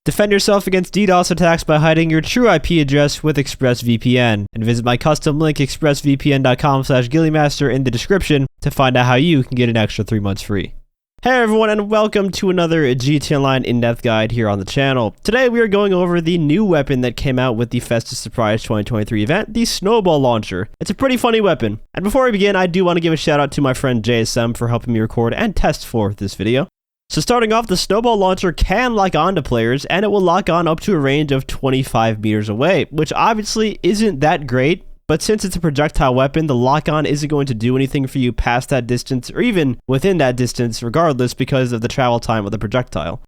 Defend yourself against DDoS attacks by hiding your true IP address with ExpressVPN, and visit my custom link expressvpn.com/ghilliemaster in the description to find out how you can get an extra 3 months free. Hey everyone, and welcome to another GTA Online in-depth guide here on the channel. Today we are going over the new weapon that came out with the Festive Surprise 2023 event, the Snowball launcher. It's a pretty funny weapon. And before we begin, I do want to give a shout out to my friend JSM for helping me record and test for this video. So starting off, the Snowball launcher can lock on to players, and it will lock on up to a range of 25 meters away, which obviously isn't that great. But since it's a projectile weapon, the lock-on isn't going to do anything for you past that distance, or even within that distance regardless, because of the travel time of the projectile.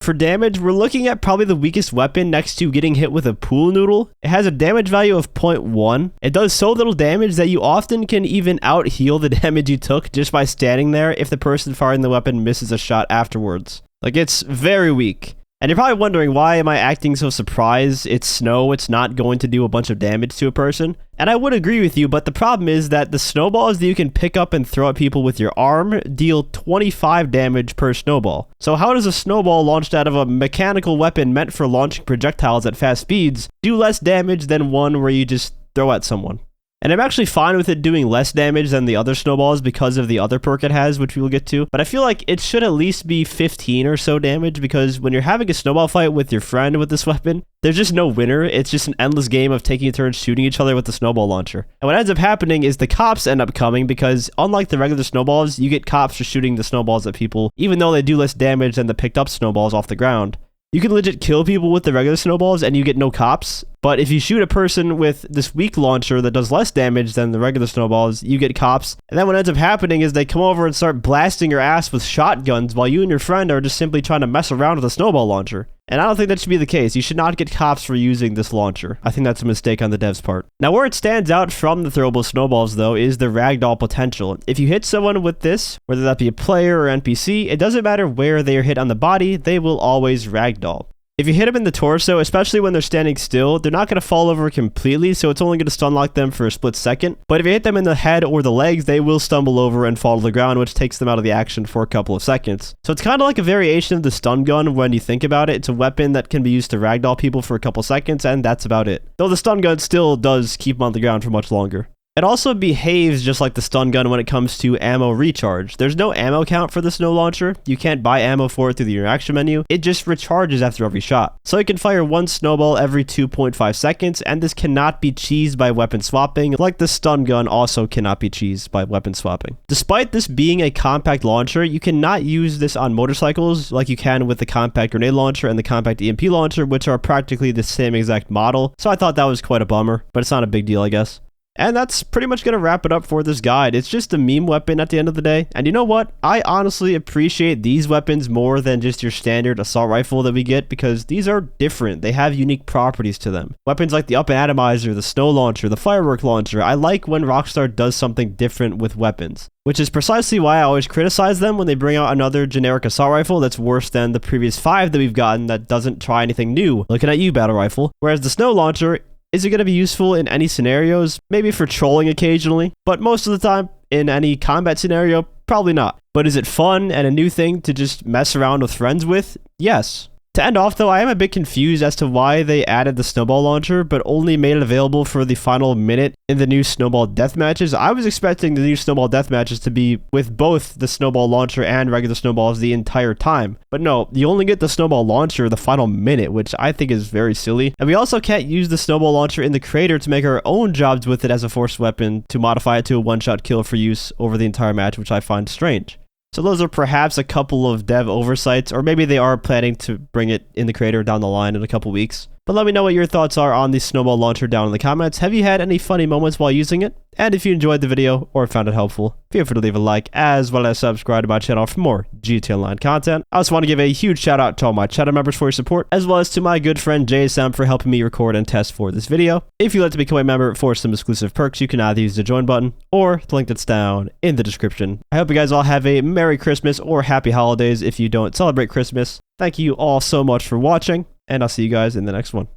For damage, we're looking at probably the weakest weapon next to getting hit with a pool noodle. It has a damage value of 0.1. It does so little damage that you often can even out-heal the damage you took just by standing there if the person firing the weapon misses a shot afterwards. Like, it's very weak. And you're probably wondering, why am I acting so surprised? It's snow, it's not going to do a bunch of damage to a person. And I would agree with you, but the problem is that the snowballs that you can pick up and throw at people with your arm deal 25 damage per snowball. So how does a snowball launched out of a mechanical weapon meant for launching projectiles at fast speeds do less damage than one where you just throw at someone? And I'm actually fine with it doing less damage than the other snowballs because of the other perk it has, which we will get to. But I feel like it should at least be 15 or so damage, because when you're having a snowball fight with your friend with this weapon, there's just no winner. It's just an endless game of taking turns shooting each other with the snowball launcher. And what ends up happening is the cops end up coming, because unlike the regular snowballs, you get cops for shooting the snowballs at people, even though they do less damage than the picked up snowballs off the ground. You can legit kill people with the regular snowballs and you get no cops, but if you shoot a person with this weak launcher that does less damage than the regular snowballs, you get cops. And then what ends up happening is they come over and start blasting your ass with shotguns while you and your friend are just simply trying to mess around with a snowball launcher. And I don't think that should be the case. You should not get cops for using this launcher. I think that's a mistake on the devs' part. Now, where it stands out from the throwable snowballs, though, is the ragdoll potential. If you hit someone with this, whether that be a player or NPC, it doesn't matter where they are hit on the body, they will always ragdoll. If you hit them in the torso, especially when they're standing still, they're not going to fall over completely, so it's only going to stun lock them for a split second. But if you hit them in the head or the legs, they will stumble over and fall to the ground, which takes them out of the action for a couple of seconds. So it's kind of like a variation of the stun gun when you think about it. It's a weapon that can be used to ragdoll people for a couple seconds, and that's about it. Though the stun gun still does keep them on the ground for much longer. It also behaves just like the stun gun when it comes to ammo recharge. There's no ammo count for the snow launcher. You can't buy ammo for it through the interaction menu. It just recharges after every shot. So you can fire one snowball every 2.5 seconds, and this cannot be cheesed by weapon swapping, like the stun gun also cannot be cheesed by weapon swapping. Despite this being a compact launcher, you cannot use this on motorcycles like you can with the compact grenade launcher and the compact EMP launcher, which are practically the same exact model. So I thought that was quite a bummer, but it's not a big deal, I guess. And that's pretty much going to wrap it up for this guide. It's just a meme weapon at the end of the day. And you know what? I honestly appreciate these weapons more than just your standard assault rifle that we get, because these are different. They have unique properties to them. Weapons like the Up and Atomizer, the Snow Launcher, the Firework Launcher. I like when Rockstar does something different with weapons, which is precisely why I always criticize them when they bring out another generic assault rifle that's worse than the previous 5 that we've gotten that doesn't try anything new. Looking at you, Battle Rifle. Whereas the Snow Launcher, is it going to be useful in any scenarios? Maybe for trolling occasionally, but most of the time in any combat scenario, probably not. But is it fun and a new thing to just mess around with friends with? Yes. To end off though, I am a bit confused as to why they added the Snowball launcher, but only made it available for the final minute in the new Snowball deathmatches. I was expecting the new Snowball deathmatches to be with both the Snowball launcher and regular snowballs the entire time. But no, you only get the Snowball launcher the final minute, which I think is very silly. And we also can't use the Snowball launcher in the crater to make our own jobs with it as a forced weapon to modify it to a one-shot kill for use over the entire match, which I find strange. So those are perhaps a couple of dev oversights, or maybe they are planning to bring it in the crater down the line in a couple weeks. But let me know what your thoughts are on the Snowball launcher down in the comments. Have you had any funny moments while using it? And if you enjoyed the video or found it helpful, feel free to leave a like as well as subscribe to my channel for more GTA Online content. I also want to give a huge shout out to all my channel members for your support, as well as to my good friend JSM for helping me record and test for this video. If you'd like to become a member for some exclusive perks, you can either use the join button or the link that's down in the description. I hope you guys all have a Merry Christmas or Happy Holidays if you don't celebrate Christmas. Thank you all so much for watching, and I'll see you guys in the next one.